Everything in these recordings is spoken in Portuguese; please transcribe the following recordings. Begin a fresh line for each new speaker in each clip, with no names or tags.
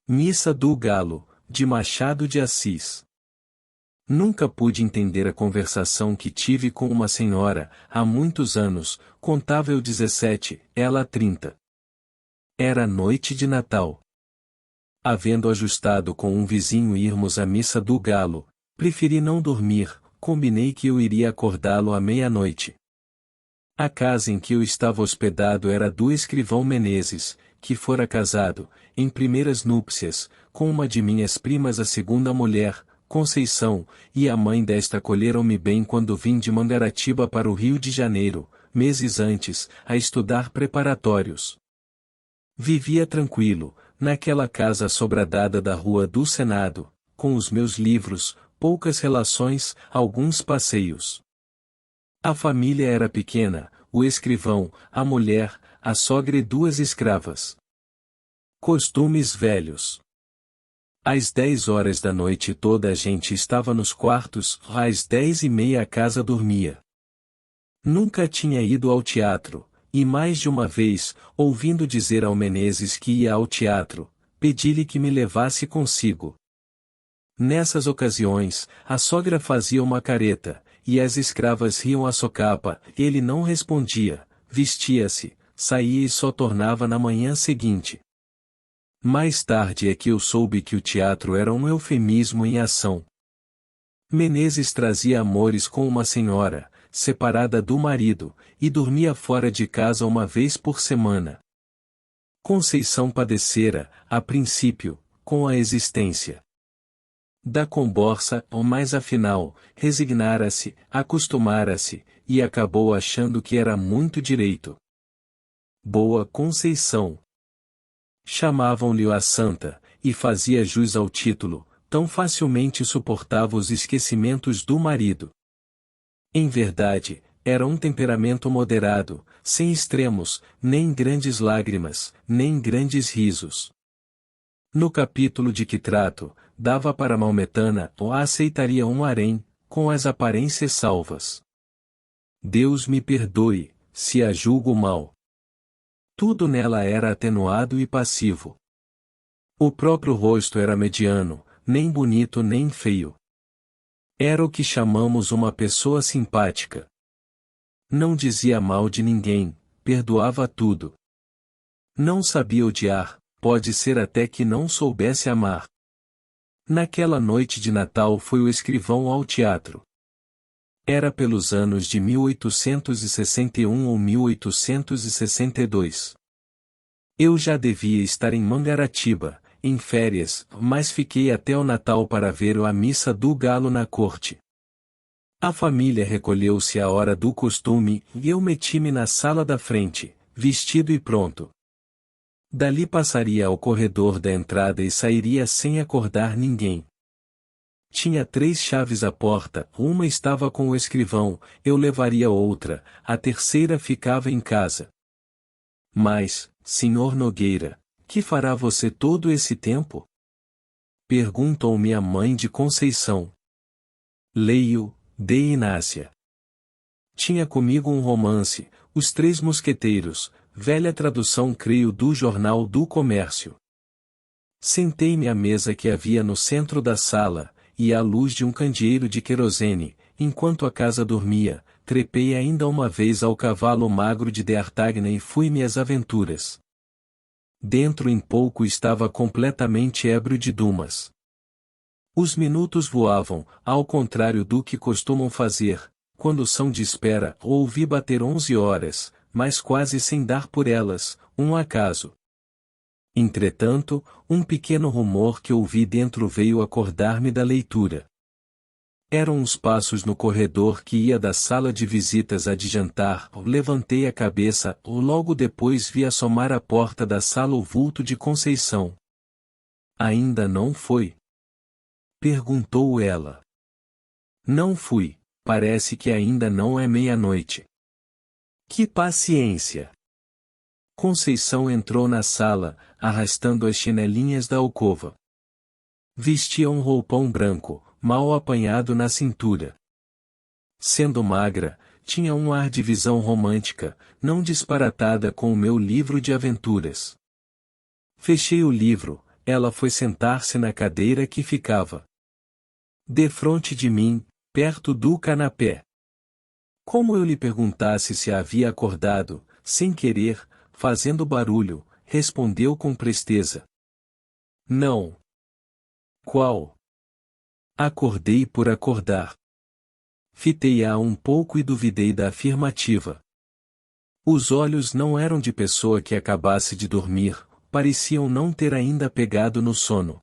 Missa do Galo, de Machado de Assis. Nunca pude entender a conversação que tive com uma senhora, há muitos anos, contava eu 17, ela 30. Era noite de Natal. Havendo ajustado com um vizinho irmos à Missa do Galo, preferi não dormir, combinei que eu iria acordá-lo à meia-noite. A casa em que eu estava hospedado era do escrivão Menezes, que fora casado, em primeiras núpcias, com uma de minhas primas, a segunda mulher, Conceição, e a mãe desta acolheram-me bem quando vim de Mangaratiba para o Rio de Janeiro, meses antes, a estudar preparatórios. Vivia tranquilo, naquela casa sobradada da Rua do Senado, com os meus livros, poucas relações, alguns passeios. A família era pequena, o escrivão, a mulher, a sogra e 2 escravas. Costumes velhos. Às 10 horas da noite toda a gente estava nos quartos, às 10h30 a casa dormia. Nunca tinha ido ao teatro, e mais de uma vez, ouvindo dizer ao Menezes que ia ao teatro, pedi-lhe que me levasse consigo. Nessas ocasiões, a sogra fazia uma careta, e as escravas riam à socapa, ele não respondia, vestia-se, saía e só tornava na manhã seguinte. Mais tarde é que eu soube que o teatro era um eufemismo em ação. Menezes trazia amores com uma senhora, separada do marido, e dormia fora de casa uma vez por semana. Conceição padecera, a princípio, com a existência da comborça, mas afinal, resignara-se, acostumara-se, e acabou achando que era muito direito. Boa Conceição. Chamavam-lhe a santa, e fazia jus ao título, tão facilmente suportava os esquecimentos do marido. Em verdade, era um temperamento moderado, sem extremos, nem grandes lágrimas, nem grandes risos. No capítulo de que trato, dava para Maometana ou aceitaria um harém, com as aparências salvas. Deus me perdoe, se a julgo mal. Tudo nela era atenuado e passivo. O próprio rosto era mediano, nem bonito nem feio. Era o que chamamos uma pessoa simpática. Não dizia mal de ninguém, perdoava tudo. Não sabia odiar, pode ser até que não soubesse amar. Naquela noite de Natal foi o escrivão ao teatro. Era pelos anos de 1861 ou 1862. Eu já devia estar em Mangaratiba, em férias, mas fiquei até o Natal para ver a Missa do Galo na corte. A família recolheu-se à hora do costume, e eu meti-me na sala da frente, vestido e pronto. Dali passaria ao corredor da entrada e sairia sem acordar ninguém. Tinha 3 chaves à porta, uma estava com o escrivão, eu levaria outra, a terceira ficava em casa. Mas, Sr. Nogueira, que fará você todo esse tempo? Perguntou-me a mãe de Conceição. Leio, de Inácia. Tinha comigo um romance, Os 3 Mosqueteiros, velha tradução creio do Jornal do Comércio. Sentei-me à mesa que havia no centro da sala, e à luz de um candeeiro de querosene, enquanto a casa dormia, trepei ainda uma vez ao cavalo magro de D'Artagnan e fui-me às aventuras. Dentro em pouco estava completamente ébrio de Dumas. Os minutos voavam, ao contrário do que costumam fazer, quando são de espera, ouvi bater 11 horas, mas quase sem dar por elas, um acaso. Entretanto, um pequeno rumor que ouvi dentro veio acordar-me da leitura. Eram uns passos no corredor que ia da sala de visitas à de jantar, levantei a cabeça, logo depois vi assomar à porta da sala o vulto de Conceição. Ainda não foi? Perguntou ela. Não fui, parece que ainda não é meia-noite. Que paciência! Conceição entrou na sala, arrastando as chinelinhas da alcova. Vestia um roupão branco, mal apanhado na cintura. Sendo magra, tinha um ar de visão romântica, não disparatada com o meu livro de aventuras. Fechei o livro, ela foi sentar-se na cadeira que ficava defronte de mim, perto do canapé. Como eu lhe perguntasse se a havia acordado, sem querer, fazendo barulho, respondeu com presteza: Não. Qual? Acordei por acordar. Fitei-a um pouco e duvidei da afirmativa. Os olhos não eram de pessoa que acabasse de dormir, pareciam não ter ainda pegado no sono.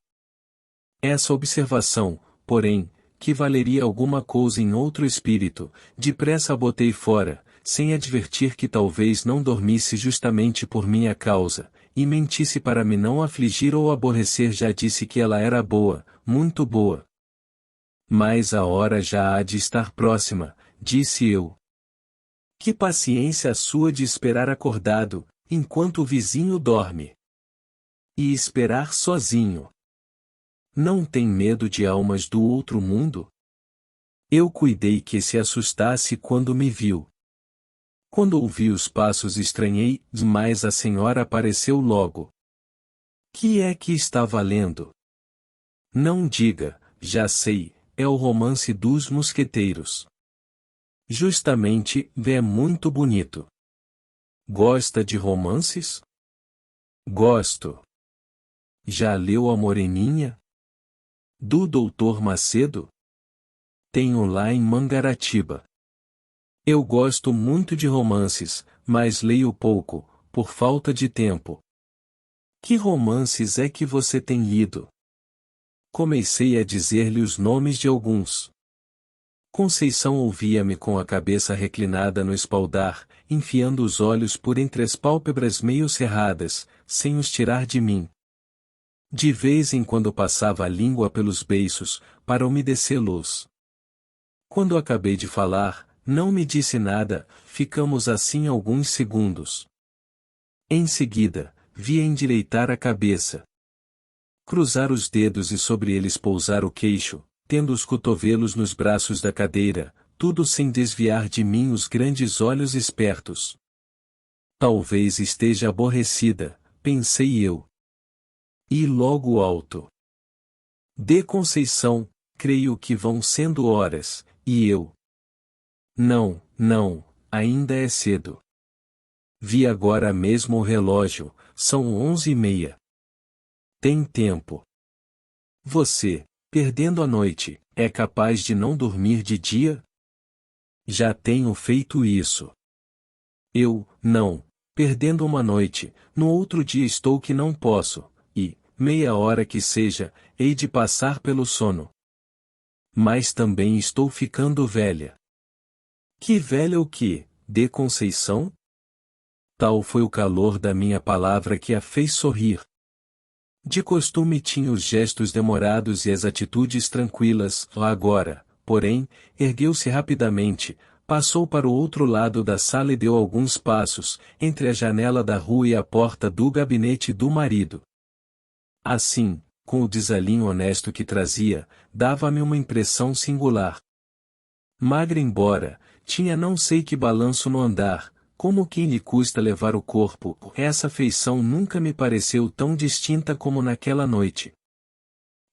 Essa observação, porém, que valeria alguma coisa em outro espírito, depressa a botei fora, sem advertir que talvez não dormisse justamente por minha causa, e mentisse para me não afligir ou aborrecer. Já disse que ela era boa, muito boa. Mas a hora já há de estar próxima, disse eu. Que paciência a sua de esperar acordado, enquanto o vizinho dorme. E esperar sozinho. Não tem medo de almas do outro mundo? Eu cuidei que se assustasse quando me viu. Quando ouvi os passos estranhei, mas a senhora apareceu logo. Que é que estava lendo? Não diga, já sei, é o romance dos mosqueteiros. Justamente, é muito bonito. Gosta de romances? Gosto. Já leu A Moreninha? Do Dr. Macedo? Tenho lá em Mangaratiba. Eu gosto muito de romances, mas leio pouco, por falta de tempo. Que romances é que você tem lido? Comecei a dizer-lhe os nomes de alguns. Conceição ouvia-me com a cabeça reclinada no espaldar, enfiando os olhos por entre as pálpebras meio cerradas, sem os tirar de mim. De vez em quando passava a língua pelos beiços, para umedecê-los. Quando acabei de falar, não me disse nada, ficamos assim alguns segundos. Em seguida, vi endireitar a cabeça, cruzar os dedos e sobre eles pousar o queixo, tendo os cotovelos nos braços da cadeira, tudo sem desviar de mim os grandes olhos espertos. Talvez esteja aborrecida, pensei eu. E logo alto. De Conceição, creio que vão sendo horas, e eu. Não, ainda é cedo. Vi agora mesmo o relógio, são 11h30. Tem tempo. Você, perdendo a noite, é capaz de não dormir de dia? Já tenho feito isso. Eu, não, perdendo uma noite, no outro dia estou que não posso, e, meia hora que seja, hei de passar pelo sono. Mas também estou ficando velha. Que velha o que, de Conceição? Tal foi o calor da minha palavra que a fez sorrir. De costume tinha os gestos demorados e as atitudes tranquilas, agora, porém, ergueu-se rapidamente, passou para o outro lado da sala e deu alguns passos, entre a janela da rua e a porta do gabinete do marido. Assim, com o desalinho honesto que trazia, dava-me uma impressão singular. Magra embora, tinha não sei que balanço no andar, como quem lhe custa levar o corpo, essa feição nunca me pareceu tão distinta como naquela noite.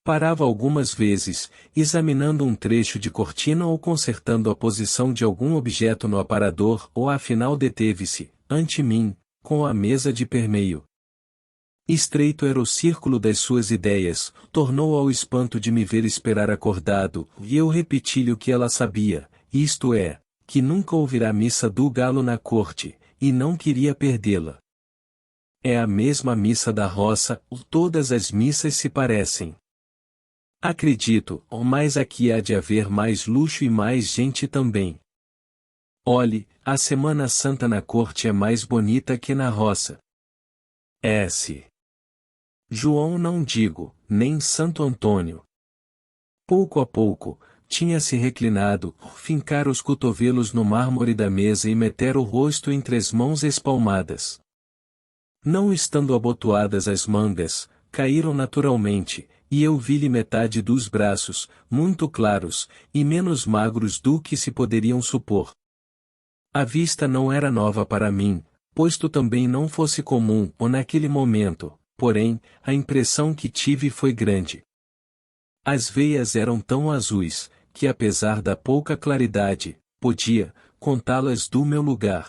Parava algumas vezes, examinando um trecho de cortina ou consertando a posição de algum objeto no aparador, ou afinal deteve-se, ante mim, com a mesa de permeio. Estreito era o círculo das suas ideias, tornou ao espanto de me ver esperar acordado, e eu repeti-lhe o que ela sabia, isto é, que nunca ouvirá missa do galo na corte, e não queria perdê-la. É a mesma missa da roça, todas as missas se parecem. Acredito, mas aqui há de haver mais luxo e mais gente também. Olhe, a Semana Santa na corte é mais bonita que na roça. S. João não digo, nem Santo Antônio. Pouco a pouco, tinha-se reclinado, fincar os cotovelos no mármore da mesa e meter o rosto entre as mãos espalmadas. Não estando abotoadas as mangas, caíram naturalmente, e eu vi-lhe metade dos braços, muito claros, e menos magros do que se poderiam supor. A vista não era nova para mim, posto também não fosse comum, ou naquele momento, porém, a impressão que tive foi grande. As veias eram tão azuis, que apesar da pouca claridade, podia contá-las do meu lugar.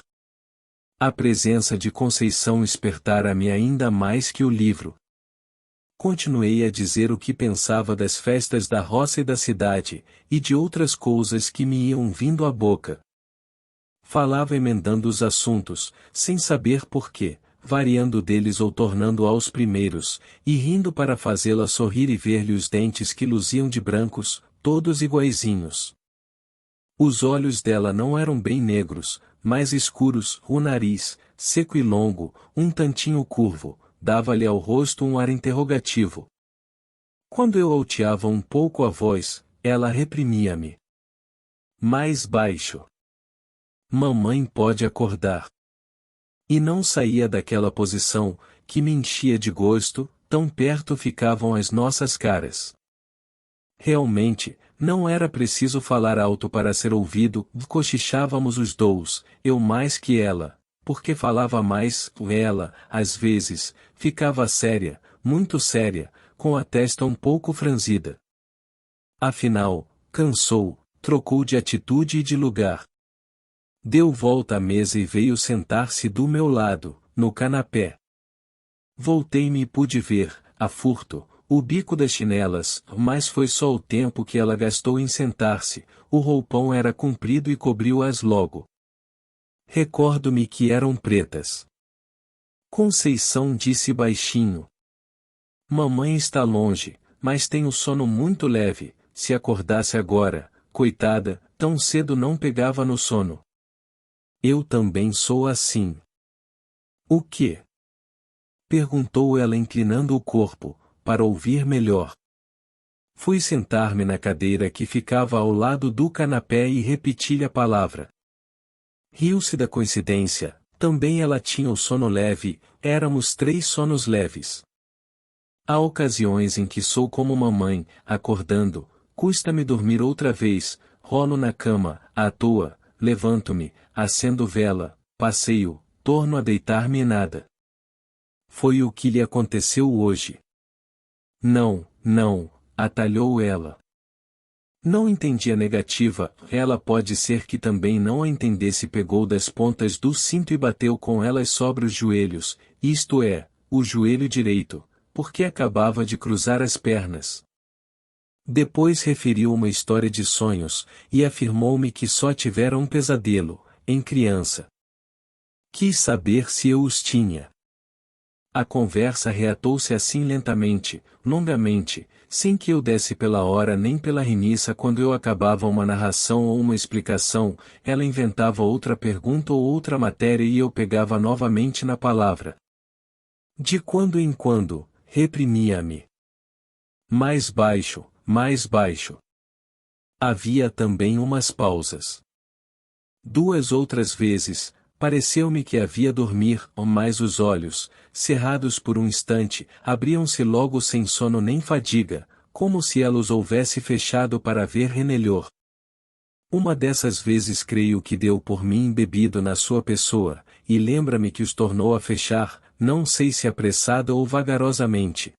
A presença de Conceição espertara-me ainda mais que o livro. Continuei a dizer o que pensava das festas da roça e da cidade, e de outras coisas que me iam vindo à boca. Falava emendando os assuntos, sem saber porquê, variando deles ou tornando aos primeiros, e rindo para fazê-la sorrir e ver-lhe os dentes que luziam de brancos, todos iguaizinhos. Os olhos dela não eram bem negros, mais escuros, o nariz, seco e longo, um tantinho curvo, dava-lhe ao rosto um ar interrogativo. Quando eu alteava um pouco a voz, ela reprimia-me. Mais baixo. Mamãe pode acordar. E não saía daquela posição, que me enchia de gosto, tão perto ficavam as nossas caras. Realmente, não era preciso falar alto para ser ouvido, cochichávamos os dous, eu mais que ela, porque falava mais, ela, às vezes, ficava séria, muito séria, com a testa um pouco franzida. Afinal, cansou, trocou de atitude e de lugar. Deu volta à mesa e veio sentar-se do meu lado, no canapé. Voltei-me e pude ver, a furto, o bico das chinelas, mas foi só o tempo que ela gastou em sentar-se, o roupão era comprido e cobriu-as logo. Recordo-me que eram pretas. Conceição disse baixinho. Mamãe está longe, mas tem o sono muito leve, se acordasse agora, coitada, tão cedo não pegava no sono. Eu também sou assim. O quê? Perguntou ela inclinando o corpo, para ouvir melhor. Fui sentar-me na cadeira que ficava ao lado do canapé e repeti-lhe a palavra. Riu-se da coincidência, também ela tinha o sono leve, éramos 3 sonos leves. Há ocasiões em que sou como mamãe, acordando, custa-me dormir outra vez, rolo na cama, à toa, levanto-me, acendo vela, passeio, torno a deitar-me e nada. Foi o que lhe aconteceu hoje. Não, não, atalhou ela. Não entendi a negativa, ela pode ser que também não a entendesse. Pegou das pontas do cinto e bateu com elas sobre os joelhos, isto é, o joelho direito, porque acabava de cruzar as pernas. Depois referiu uma história de sonhos, e afirmou-me que só tivera um pesadelo, em criança. Quis saber se eu os tinha. A conversa reatou-se assim lentamente, longamente, sem que eu desse pela hora nem pela remissa. Quando eu acabava uma narração ou uma explicação, ela inventava outra pergunta ou outra matéria e eu pegava novamente na palavra. De quando em quando, reprimia-me. Mais baixo, mais baixo. Havia também umas pausas. 2 outras vezes, pareceu-me que havia dormir, mas os olhos, cerrados por um instante, abriam-se logo sem sono nem fadiga, como se ela os houvesse fechado para ver renelhor. Uma dessas vezes creio que deu por mim embebido na sua pessoa, e lembra-me que os tornou a fechar, não sei se apressada ou vagarosamente.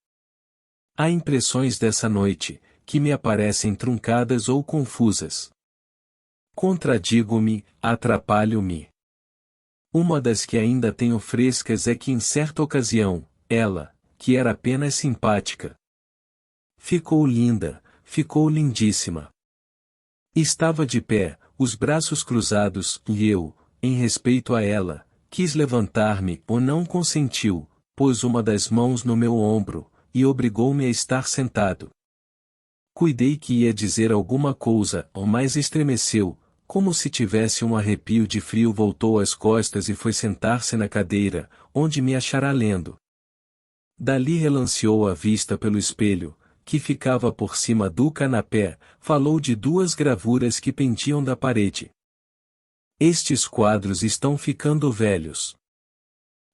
Há impressões dessa noite, que me aparecem truncadas ou confusas. Contradigo-me, atrapalho-me. Uma das que ainda tenho frescas é que em certa ocasião, ela, que era apenas simpática, ficou linda, ficou lindíssima. Estava de pé, os braços cruzados, e eu, em respeito a ela, quis levantar-me, ou não consentiu, pôs uma das mãos no meu ombro, e obrigou-me a estar sentado. Cuidei que ia dizer alguma coisa, mas estremeceu, como se tivesse um arrepio de frio. Voltou as costas e foi sentar-se na cadeira, onde me achará lendo. Dali relanceou a vista pelo espelho, que ficava por cima do canapé, falou de 2 gravuras que pendiam da parede. Estes quadros estão ficando velhos.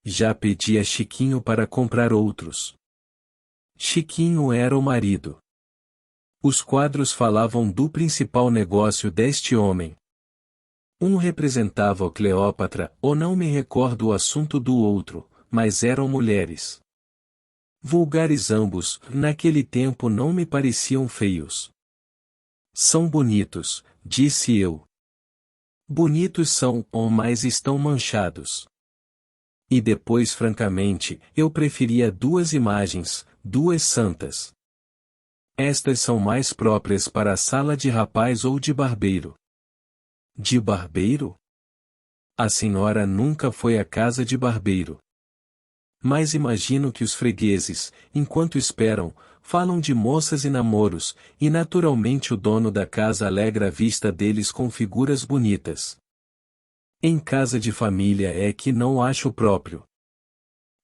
Já pedi a Chiquinho para comprar outros. Chiquinho era o marido. Os quadros falavam do principal negócio deste homem. Um representava o Cleópatra, ou não me recordo o assunto do outro, mas eram mulheres. Vulgares ambos, naquele tempo não me pareciam feios. São bonitos, disse eu. Bonitos são, mas estão manchados. E depois francamente, eu preferia duas imagens, duas santas. Estas são mais próprias para a sala de rapaz ou de barbeiro. De barbeiro? A senhora nunca foi à casa de barbeiro. Mas imagino que os fregueses, enquanto esperam, falam de moças e namoros, e naturalmente o dono da casa alegra a vista deles com figuras bonitas. Em casa de família é que não acho próprio.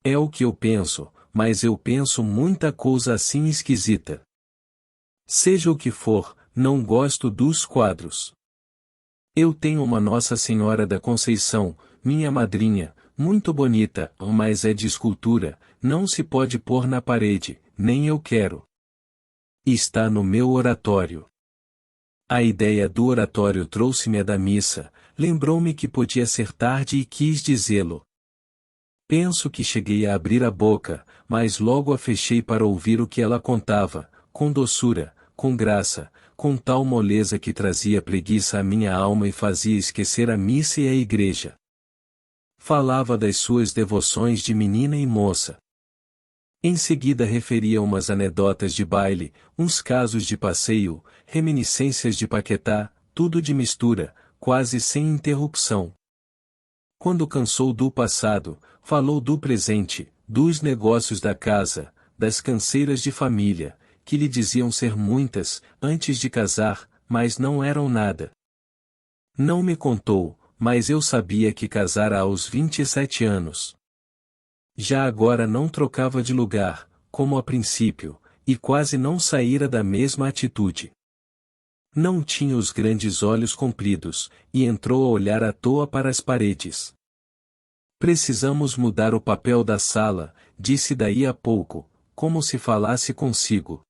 É o que eu penso, mas eu penso muita coisa assim esquisita. Seja o que for, não gosto dos quadros. Eu tenho uma Nossa Senhora da Conceição, minha madrinha, muito bonita, mas é de escultura, não se pode pôr na parede, nem eu quero. Está no meu oratório. A ideia do oratório trouxe-me a da missa, lembrou-me que podia ser tarde e quis dizê-lo. Penso que cheguei a abrir a boca, mas logo a fechei para ouvir o que ela contava, com doçura, com graça, com tal moleza que trazia preguiça à minha alma e fazia esquecer a missa e a igreja. Falava das suas devoções de menina e moça. Em seguida referia umas anedotas de baile, uns casos de passeio, reminiscências de Paquetá, tudo de mistura, quase sem interrupção. Quando cansou do passado, falou do presente, dos negócios da casa, das canseiras de família, que lhe diziam ser muitas, antes de casar, mas não eram nada. Não me contou, mas eu sabia que casara aos 27 anos. Já agora não trocava de lugar, como a princípio, e quase não saíra da mesma atitude. Não tinha os grandes olhos compridos, e entrou a olhar à toa para as paredes. Precisamos mudar o papel da sala, disse daí a pouco, como se falasse consigo.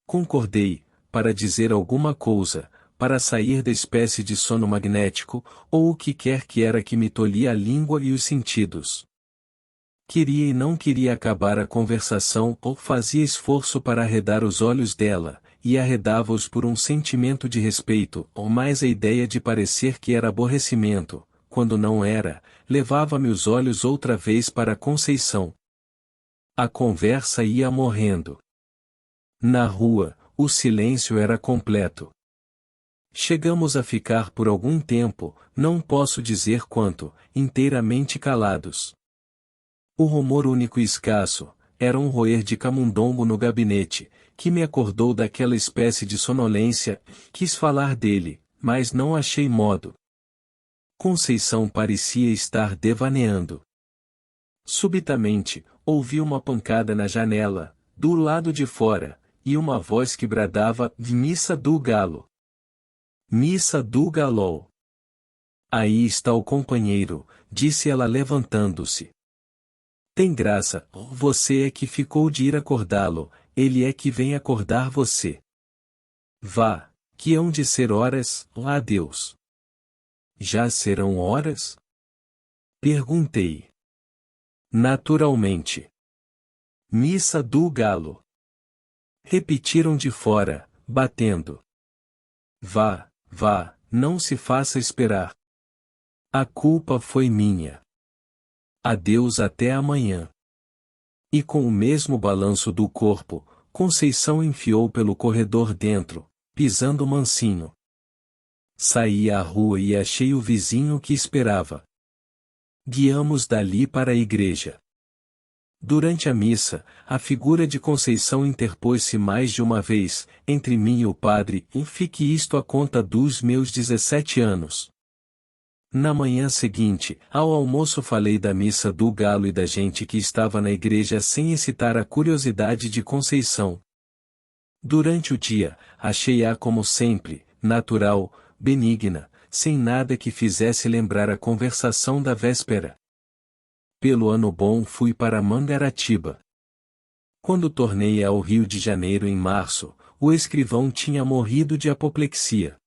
Concordei, para dizer alguma coisa, para sair da espécie de sono magnético, ou o que quer que era que me tolhia a língua e os sentidos. Queria e não queria acabar a conversação ou fazia esforço para arredar os olhos dela, e arredava-os por um sentimento de respeito, ou mais a ideia de parecer que era aborrecimento, quando não era, levava-me os olhos outra vez para Conceição. A conversa ia morrendo. Na rua, o silêncio era completo. Chegamos a ficar por algum tempo, não posso dizer quanto, inteiramente calados. O rumor único e escasso, era um roer de camundongo no gabinete, que me acordou daquela espécie de sonolência, quis falar dele, mas não achei modo. Conceição parecia estar devaneando. Subitamente, ouvi uma pancada na janela, do lado de fora, e uma voz que bradava, Missa do Galo. Missa do Galo. Aí está o companheiro, disse ela levantando-se. Tem graça, você é que ficou de ir acordá-lo, ele é que vem acordar você. Vá, que hão de ser horas, adeus. Já serão horas? Perguntei. Naturalmente. Missa do Galo. Repetiram de fora, batendo. Vá, vá, não se faça esperar. A culpa foi minha. Adeus até amanhã. E com o mesmo balanço do corpo, Conceição enfiou pelo corredor dentro, pisando mansinho. Saí à rua e achei o vizinho que esperava. Guiamos dali para a igreja. Durante a missa, a figura de Conceição interpôs-se mais de uma vez, entre mim e o padre, e fique isto a conta dos meus 17 anos. Na manhã seguinte, ao almoço falei da missa do Galo e da gente que estava na igreja sem excitar a curiosidade de Conceição. Durante o dia, achei-a como sempre, natural, benigna, sem nada que fizesse lembrar a conversação da véspera. Pelo ano bom fui para Mangaratiba. Quando tornei ao Rio de Janeiro em março, o escrivão tinha morrido de apoplexia.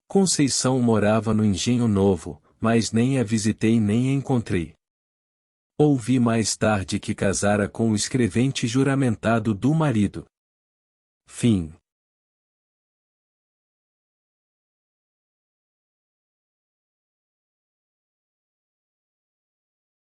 Conceição morava no Engenho Novo, mas nem a visitei nem a encontrei. Ouvi mais tarde que casara com o escrevente juramentado do marido. Fim.